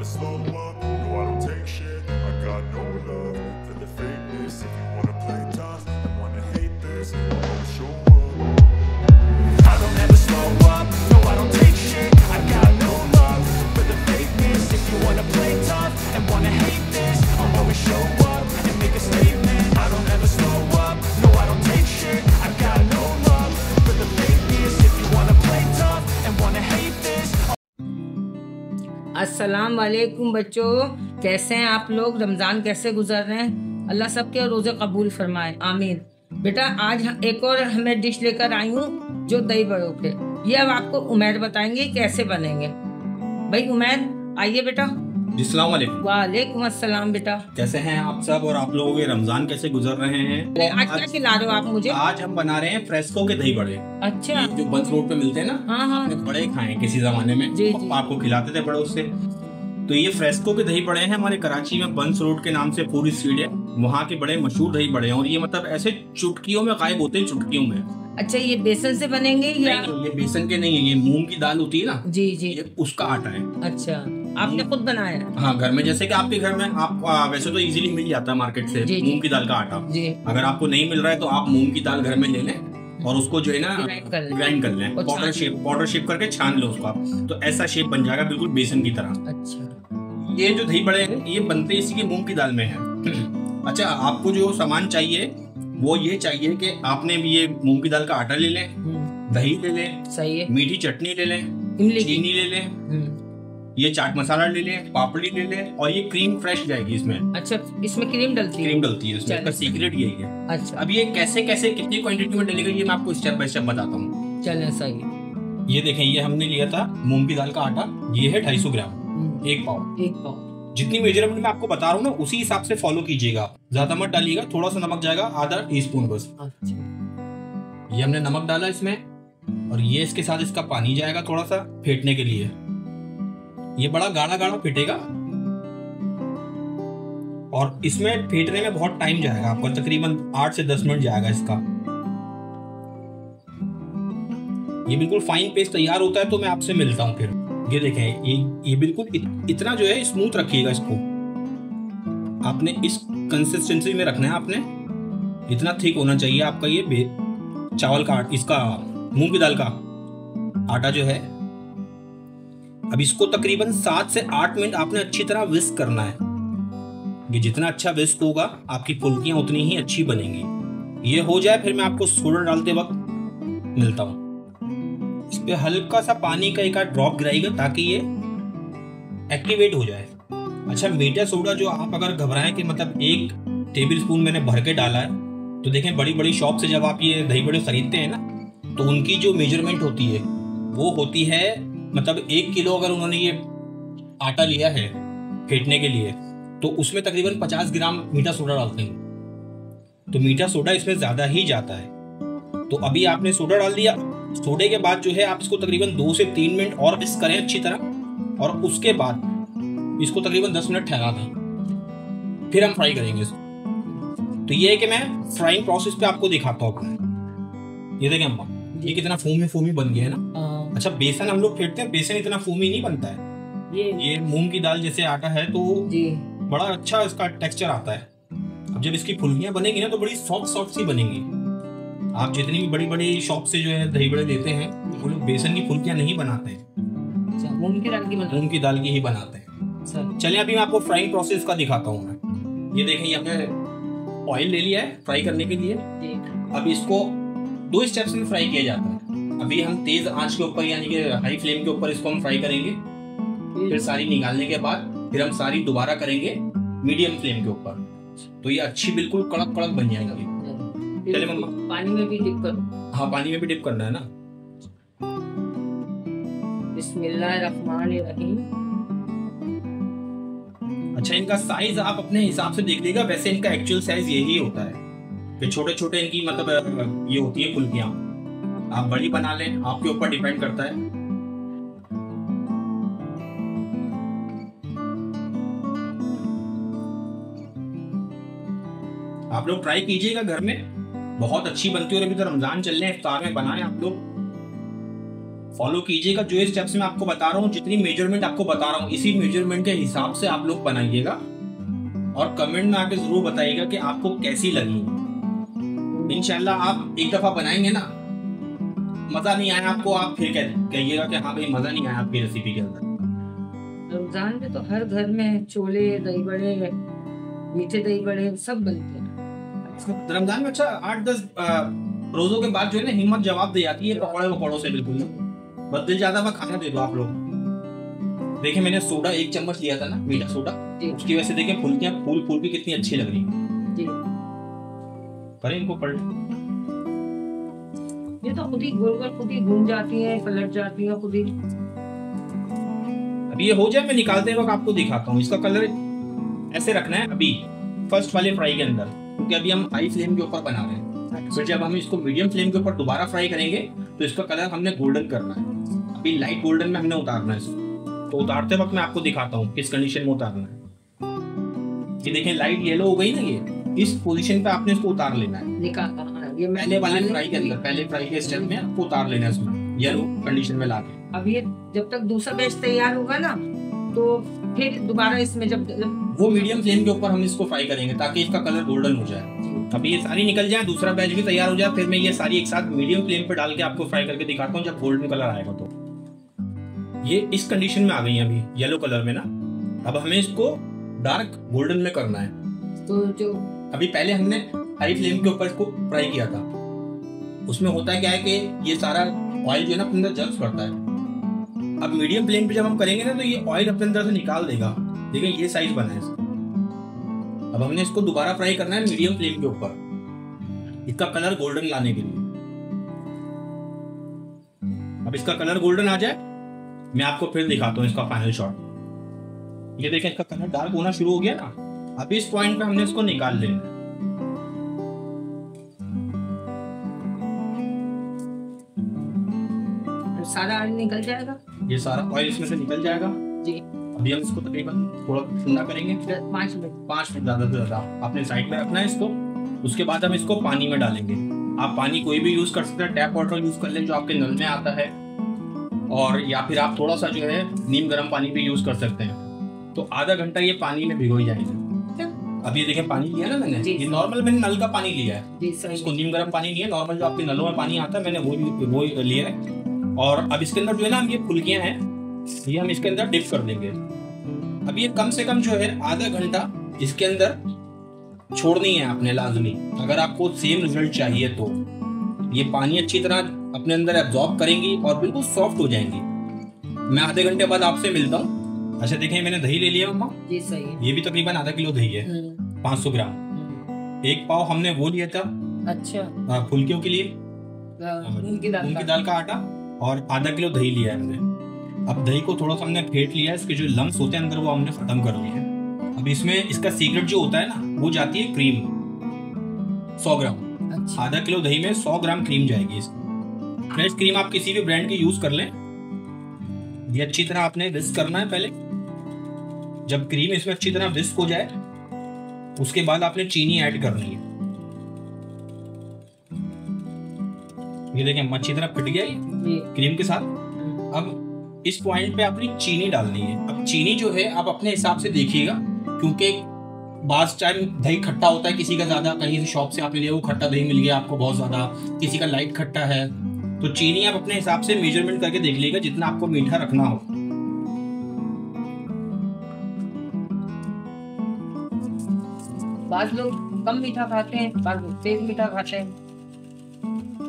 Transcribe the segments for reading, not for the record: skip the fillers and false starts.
never slow up, no I don't take shit. I got no love for the fakeness. If you wanna play tough and wanna hate this, I'll always show up. I don't ever slow up, no I don't take shit. I got no love for the fakeness. If you wanna play tough and wanna hate this, I'll always show up and make a statement. I don't ever slow up, no I don't take shit. I got no love for the fakeness. If you wanna play tough and wanna hate this. अस्सलाम वालेकुम बच्चों, कैसे हैं आप लोग? रमज़ान कैसे गुजर रहे हैं? अल्लाह सबके रोज़े कबूल फरमाए, आमीन। बेटा आज एक और हमें डिश लेकर आई हूँ जो दही बड़ों के। ये अब आपको उमैर बताएंगे कैसे बनेंगे। भाई उमैर आइए बेटा। अस्सलाम वालेकुम। वालेकुम अस्सलाम बेटा। कैसे हैं आप सब और आप लोगों के रमजान कैसे गुजर रहे हैं? आज क्या खिला रहे हो आप मुझे? आज हम बना रहे हैं फ्रेस्को के दही बड़े। अच्छा, जो बंस रोड पे मिलते हैं ना, हाँ हाँ, बड़े खाए किसी जमाने में, जी, पापा आपको खिलाते थे बड़े उससे। तो ये फ्रेस्को के दही बड़े हैं। हमारे कराची में बंस रोड के नाम से पूरी स्ट्रीट है, वहाँ के बड़े मशहूर दही बड़े हैं। और ये मतलब ऐसे चुटकियों में गायब होते हैं, चुटकियों में। अच्छा, ये बेसन से बनेंगे या? नहीं, ये बेसन के नहीं है, ये मूंग की दाल होती है ना, जी जी, ये उसका आटा है। अच्छा, आपने खुद बनाया है? हाँ, घर में। जैसे कि आपके घर में आप वैसे तो इजीली मिल जाता है मार्केट से मूंग की दाल का आटा जी। अगर आपको नहीं मिल रहा है तो आप मूंग की दाल घर में ले लें और उसको जो है ना ग्राइंड कर लें, पाउडर शेप करके छान लो उसका, तो ऐसा शेप बन जाएगा बिल्कुल बेसन की तरह। अच्छा, ये जो दही बड़े हैं ये बनते इसी की मूंग की दाल में है। अच्छा, आपको जो सामान चाहिए वो ये चाहिए कि आपने भी ये मूंग की दाल का आटा ले लें, दही ले लें, सही है, मीठी चटनी ले लें, चीनी ले लें, ये चाट मसाला ले लें, पापड़ी ले लें, और ये क्रीम फ्रेश जाएगी इसमें। अच्छा, इसमें क्रीम डलती है? क्रीम डलती है इसमें, इसका सीक्रेट यही है। अच्छा, अब ये कैसे कैसे कितनी क्वांटिटी में डलेगा ये मैं आपको स्टेप बाय स्टेप बताता हूँ। चलें, सही। ये देखें, ये हमने लिया था मूंग की दाल का आटा, ये है 250 ग्राम, एक पाव। जितनी मेजरमेंट मैं आपको बता रहा हूँ ना उसी हिसाब से फॉलो कीजिएगा, ज्यादा मत डालिएगा, थोड़ा सा नमक जाएगा, आधा टीस्पून बस। अच्छा, ये हमने नमक डाला इसमें, और ये इसके साथ इसका पानी जाएगा थोड़ा सा फेंटने के लिए। ये बड़ा गाढ़ा गाढ़ा फेंटेगा और इसमें फेंटने में बहुत टाइम जाएगा आपको, तकरीबन 8 से 10 मिनट जाएगा इसका। ये बिल्कुल फाइन पेस्ट तैयार होता है तो मैं आपसे मिलता हूँ फिर। ये देखें, ये बिल्कुल इतना जो है स्मूथ रखिएगा इसको, आपने इस कंसिस्टेंसी में रखना है। आपने इतना थिक होना चाहिए आपका ये चावल का इसका मूंग की दाल का आटा जो है। अब इसको तकरीबन 7 से 8 मिनट आपने अच्छी तरह विस्क करना है। ये जितना अच्छा विस्क होगा आपकी फुल्कियां उतनी ही अच्छी बनेंगी। ये हो जाए फिर मैं आपको सोडा डालते वक्त मिलता हूँ। इस पे हल्का सा पानी का एक आध ड्रॉप गिराएगा ताकि ये एक्टिवेट हो जाए। अच्छा, मीठा सोडा जो आप अगर घबराएं कि मतलब 1 टेबल स्पून मैंने भर के डाला है, तो देखें बड़ी बड़ी शॉप से जब आप ये दही बड़े खरीदते हैं ना, तो उनकी जो मेजरमेंट होती है वो होती है मतलब 1 किलो अगर उन्होंने ये आटा लिया है फेंटने के लिए तो उसमें तकरीबन 50 ग्राम मीठा सोडा डालते हैं। तो मीठा सोडा इसमें ज्यादा ही जाता है। तो अभी आपने सोडा डाल दिया, सोडे के बाद जो है आप इसको तकरीबन 2 से 3 मिनट और विस्क करें अच्छी तरह, और उसके बाद इसको तकरीबन 10 मिनट ठहरा दें, फिर हम फ्राई करेंगे इसको। तो ये है कि मैं फ्राइंग प्रोसेस पे आपको दिखाता हूँ। ये देखें अम्मा, ये कितना फोमी बन गया है ना। अच्छा, बेसन हम लोग फेंटते हैं, बेसन इतना फोमी नहीं बनता है। ये मूंग की दाल जैसे आटा है तो बड़ा अच्छा इसका टेक्सचर आता है। अब जब इसकी फुल्कियां बनेगी ना तो बड़ी सॉफ्ट सी बनेंगी। आप जितनी भी बड़ी बड़ी शॉप से जो है दही बड़े लेते हैं वो लोग बेसन की फुल्कियां नहीं बनाते हैं, मूंग की दाल की ही बनाते हैं। चलिए अभी मैं आपको फ्राइंग प्रोसेस का दिखाता हूँ मैं। ये देखें, हमने ऑयल ले लिया है फ्राई करने के लिए। अब इसको 2 स्टेप्स में फ्राई किया जाता है। अभी हम तेज आंच के ऊपर यानी कि हाई फ्लेम के ऊपर इसको हम फ्राई करेंगे, फिर सारी निकालने के बाद फिर हम सारी दोबारा करेंगे मीडियम फ्लेम के ऊपर, तो ये अच्छी बिल्कुल कड़क बन जाएगा। चले मम्मा, पानी में भी डिप करो? हाँ, पानी में भी डिप करना है ना। बिस्मिल्लाहिर्रहमानिर्रहीम। अच्छा, इनका साइज आप अपने हिसाब से देख लीजिएगा, वैसे इनका एक्चुअल साइज यही होता है। फिर छोटे इनकी मतलब ये होती है फुल्कियां, आप बड़ी बना लें, आपके ऊपर डिपेंड करता है। आप लोग ट्राई कीजिएगा घर में, बहुत अच्छी बनती है। और अभी तो रमजान चल रहे हैं, इफ्तार में बनाएं आप लोग। फॉलो कीजिएगा जो स्टेप्स मैं आपको बता रहा हूँ, जितनी मेजरमेंट आपको बता रहा हूँ इसी मेजरमेंट के हिसाब से आप लोग बनाइएगा और कमेंट में आके जरूर बताइएगा कि आपको कैसी लगी। इंशाल्लाह आप एक दफा बनाएंगे ना, मजा नहीं आया आपको, आप फिर कहिएगा कि हाँ भाई मजा नहीं आया आपकी रेसिपी के अंदर। रमजान में तो हर घर में छोले, दही बड़े, मीठे दही बड़े सब बनते हैं। रमजान में अच्छा 8-10 रोजों के बाद जो है ना हिम्मत जवाब दे जाती है पकौड़े वकौड़ों से। बिल्कुल बस दिल ज्यादा हुआ खाना दे दो आप लोग। देखिए मैंने सोडा 1 चम्मच लिया था ना, मीठा सोडा, उसकी वजह से देखिए फुल्कियां फूल भी कितनी अच्छी लग रही है। करें इनको पलट, ये तो खुद ही गोल खुद ही घूम जाती है, पलट जाती है खुद ही। अभी ये हो जाए मैं निकालते वक्त आपको दिखाता हूँ। इसका कलर ऐसे रखना है अभी फर्स्ट वाले फ्राई के अंदर, क्योंकि अभी हम हाई फ्लेम के ऊपर बना रहे हैं। फिर जब हम इसको मीडियम फ्लेम के ऊपर दोबारा फ्राई करेंगे तो इसका कलर हमने गोल्डन करना है। अभी लाइट गोल्डन में हमने उतारना है इसको, तो उतारते वक्त मैं आपको दिखाता हूँ किस कंडीशन में उतारना है। ये देखें लाइट येलो हो गई ना, ये इस पोजीशन पे आपने इसको उतार लेना है। ये पहले वाले फ्राई के अंदर, पहले फ्राई के स्टेप में आपको उतार लेना है इसमें येलो कंडीशन में लाके। अब ये जब तक दूसरा बैच तैयार होगा ना तो फिर दोबारा इसमें जब वो मीडियम फ्लेम के ऊपर हम इसको फ्राई करेंगे ताकि इसका कलर गोल्डन हो जाए। अभी ये सारी निकल जाए, दूसरा बैच भी तैयार हो जाए, फिर मैं ये सारी एक साथ मीडियम फ्लेम पे डाल के आपको फ्राई करके दिखाता हूँ जब गोल्डन कलर आएगा। तो ये इस कंडीशन में आ गई है अभी येलो कलर में ना। अब हमें इसको डार्क गोल्डन में करना है। तो जो अभी पहले हमने हाई फ्लेम के ऊपर इसको फ्राई किया था, उसमें होता है क्या है कि ये सारा ऑयल जो है ना अपने अंदर जल्द पड़ता है। अब मीडियम फ्लेम पे जब हम करेंगे ना तो ये ऑयल अपने अंदर से निकाल देगा। देखिए ये साइज बना है इसका। अब हमने इसको दोबारा फ्राई करना है मीडियम फ्लेम के ऊपर, इसका कलर गोल्डन लाने के लिए। अब इसका कलर गोल्डन आ जाए मैं आपको फिर दिखाता हूँ इसका फाइनल शॉट। ये देखें इसका कलर डार्क होना शुरू हो गया ना। अब इस पॉइंट पे हमने इसको निकाल लेना है। सारा ऑयल निकल जाएगा, ये सारा ऑयल इसमें से निकल जाएगा जी। अभी हम इसको तकरीबन थोड़ा ठंडा करेंगे, 5 मिनट ज़्यादा से ज़्यादा आपने साइड में रखना है इसको। उसके बाद हम इसको पानी में डालेंगे। आप पानी कोई भी यूज़ कर सकते हैं, टैप वाटर यूज़ कर लें जो आपके नल में आता है, और या फिर आप थोड़ा सा जो है नीम गर्म पानी भी यूज़ कर सकते हैं। तो आधा घंटा ये पानी में भिगो जाएगा। अब ये देखें पानी लिया ना मैंने, ये नॉर्मल मैंने नल का पानी लिया है, इसको नीम गर्म पानी नहीं है, नॉर्मल जो आपके नलों में पानी आता है मैंने वो लिया है। और अब इसके अंदर जो है ना ये फुल्कियां हैं ये हम इसके अंदर डिप कर देंगे। अब ये कम से कम जो है आधा घंटा इसके अंदर छोड़नी है आपने लाजमी, अगर आपको सेम रिजल्ट चाहिए तो। ये पानी अच्छी तरह अपने अंदर एब्जॉर्ब करेंगी और बिल्कुल सॉफ्ट हो जाएंगी। मैं आधे घंटे बाद आपसे मिलता हूँ। अच्छा देखें मैंने दही ले लिया मम्मा, जी सही है। ये भी तकरीबन आधा किलो दही है, 500 ग्राम। 1 पाव हमने वो लिया था अच्छा फुल्कियों के लिए, मूंग की दाल का आटा, और आधा किलो दही लिया है हमने। अब दही को थोड़ा सा हमने फेंट लिया है, इसके जो लम्स होते हैं अंदर वो हमने खत्म कर लिए हैं। अब इसमें इसका सीक्रेट जो होता है ना वो जाती है क्रीम, 100 ग्राम। अच्छा। आधा किलो दही में 100 ग्राम क्रीम जाएगी इसकी। फ्रेश क्रीम आप किसी भी ब्रांड की यूज कर लें। ये अच्छी तरह आपने विस्क करना है पहले। जब क्रीम इसमें अच्छी तरह विस्क हो जाए उसके बाद आपने चीनी ऐड करनी है। ये देखें अच्छी तरह फिट गया ये क्रीम के साथ। अब इस पॉइंट पे आपने चीनी डालनी है। अब चीनी जो है आप अपने हिसाब से देखिएगा, क्योंकि बास टाइम दही खट्टा होता है, किसी का ज्यादा, कहीं से शॉप से आपने लिया वो खट्टा दही मिल गया आपको बहुत ज्यादा, किसी का लाइट खट्टा है, तो चीनी आप अपने हिसाब से मेजरमेंट करके देख लीजिएगा जितना आपको मीठा रखना हो। बाद लोग कम मीठा खाते हैं, बाद लोग तेज मीठा खाते हैं,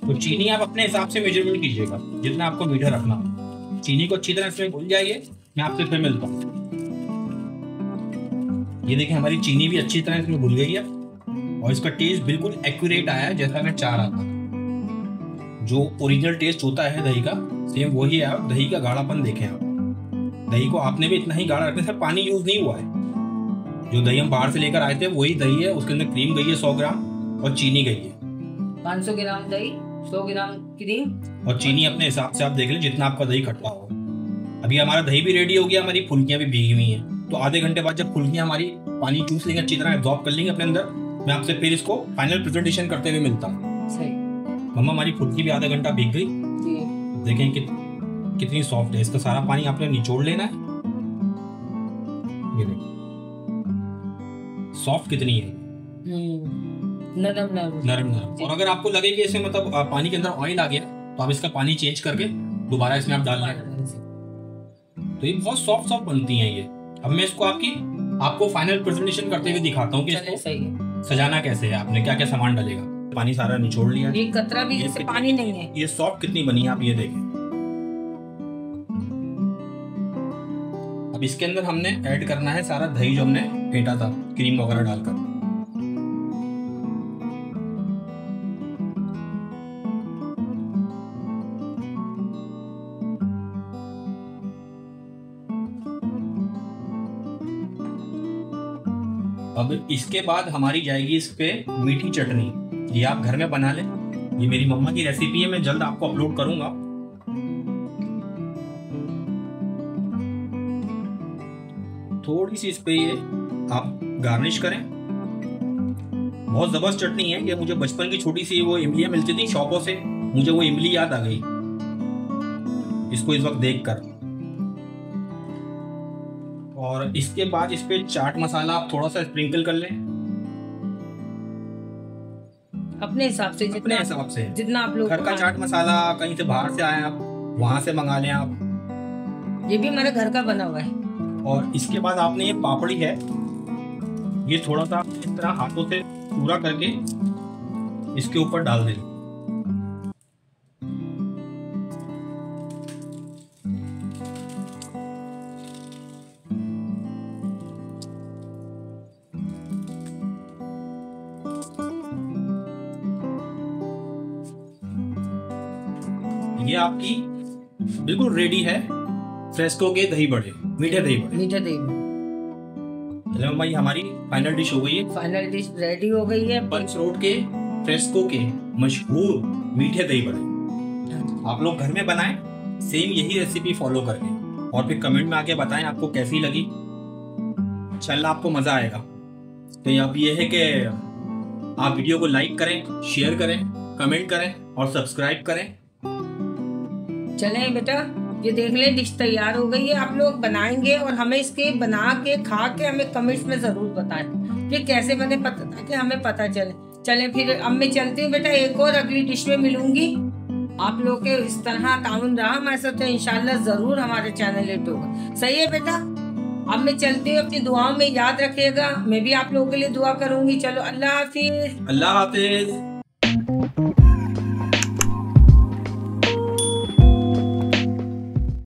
तो चीनी आप अपने हिसाब से मेजरमेंट कीजिएगा जितना आपको मीठा रखना हो। चीनी को अच्छी तरह इसमें घुल जाइए, मैं आपसे फिर मिलता हूँ। ये देखें हमारी चीनी भी अच्छी तरह इसमें घुल गई है और इसका टेस्ट बिल्कुल एक्यूरेट आया है जैसा मैं चाह रहा था। जो ओरिजिनल टेस्ट होता है दही का सेम वही है। दही का गाढ़ापन देखें आप, दही को आपने भी इतना ही गाढ़ा रखना है, पानी यूज नहीं हुआ है। जो दही हम बाहर से लेकर आए थे वही दही है, उसके अंदर क्रीम गई है 100 ग्राम और चीनी गई है 500 ग्राम दही, 100 ग्राम क्रीम और चीनी अपने हिसाब से आप देख लें जितना आपका दही खट्टा हो। अभी हमारा दही भी रेडी हो गया, हमारी फुल्कियां भी भीगी हुई हैं। तो आधे घंटे बाद जब फुल्कियां हमारी पानी चूस लेंगे, अच्छी तरह एब्जॉर्ब कर लेंगे अपने अंदर, मैं आपसे फिर इसको फाइनल प्रेजेंटेशन करते हुए मिलता हूँ। सही। मम्मा हमारी फुल्की भी आधा घंटा भीग गई, देखें कि कितनी सॉफ्ट है। इसका सारा पानी आपने निचोड़ लेना है। ये देखो सॉफ्ट कितनी है, नरम नरम नरम नरम। और अगर आपको लगे कि इसमें मतलब पानी के अंदर ऑयल आ गया तो आप इसका पानी चेंज करके दोबारा इसमें आप डाल लें। तो ये बहुत सॉफ्ट सॉफ्ट बनती हैं ये। अब मैं इसको आपको फाइनल प्रेजेंटेशन करते हुए दिखाता हूँ कि इसको सही है। सजाना कैसे है, आपने क्या क्या सामान डालेगा। पानी सारा निचोड़ लिया, एक कतरा भी इससे पानी नहीं है। ये सॉफ्ट कितनी बनी है आप ये देखें। अब इसके अंदर हमने ऐड करना है सारा दही जो हमने फेंटा था क्रीम वगैरह डालकर। अब इसके बाद हमारी जाएगी इस पे मीठी चटनी। ये आप घर में बना लें, ये मेरी मम्मा की रेसिपी है, मैं जल्द आपको अपलोड करूंगा। थोड़ी सी इस पे ये आप गार्निश करें। बहुत जबरदस्त चटनी है। ये मुझे बचपन की छोटी सी वो इमलियां मिलती थी शॉपों से, मुझे वो इमली याद आ गई इसको इस वक्त देखकर। और इसके बाद इस पे चाट मसाला आप थोड़ा सा स्प्रिंकल कर लें अपने हिसाब से, जितना आप लोग घर का चाट मसाला कहीं से बाहर से आए आप वहां से मंगा लें आप। ये भी हमारे घर का बना हुआ है। और इसके बाद आपने ये पापड़ी है, ये थोड़ा सा इस तरह हाथों से पूरा करके इसके ऊपर डाल दें। ये आपकी बिल्कुल रेडी है फ्रेस्को के दही बड़े, मीठे दही बड़े। मीठे दही बड़े चलो भाई, हमारी फाइनल डिश हो गई है। फाइनल डिश रेडी हो गई है। पंच रोड के फ्रेस्को के मशहूर मीठे दही बड़े आप लोग घर में बनाएं, सेम यही रेसिपी फॉलो करके, और फिर कमेंट में आके बताएं आपको कैसी लगी। इंशाल्लाह आपको मजा आएगा। तो अब ये है कि आप वीडियो को लाइक करें, शेयर करें, कमेंट करें और सब्सक्राइब करें। चलें बेटा, ये देख लें डिश तैयार हो गई है। आप लोग बनाएंगे और हमें इसके बना के खा के हमें कमेंट्स में जरूर बताएं कि कैसे बने, ताकि हमें पता चले। चलें फिर अब मैं चलती हूँ बेटा, एक और अगली डिश में मिलूंगी। आप लोग के इस तरह ताउन रहा हमारे साथ तो इंशाल्लाह जरूर हमारे चैनल हिट होगा। सही है बेटा, अब मैं चलती हूँ। अपनी दुआओं में याद रखिएगा, मैं भी आप लोगों के लिए दुआ करूंगी। चलो अल्लाह हाफिज। अल्लाह हाफिज।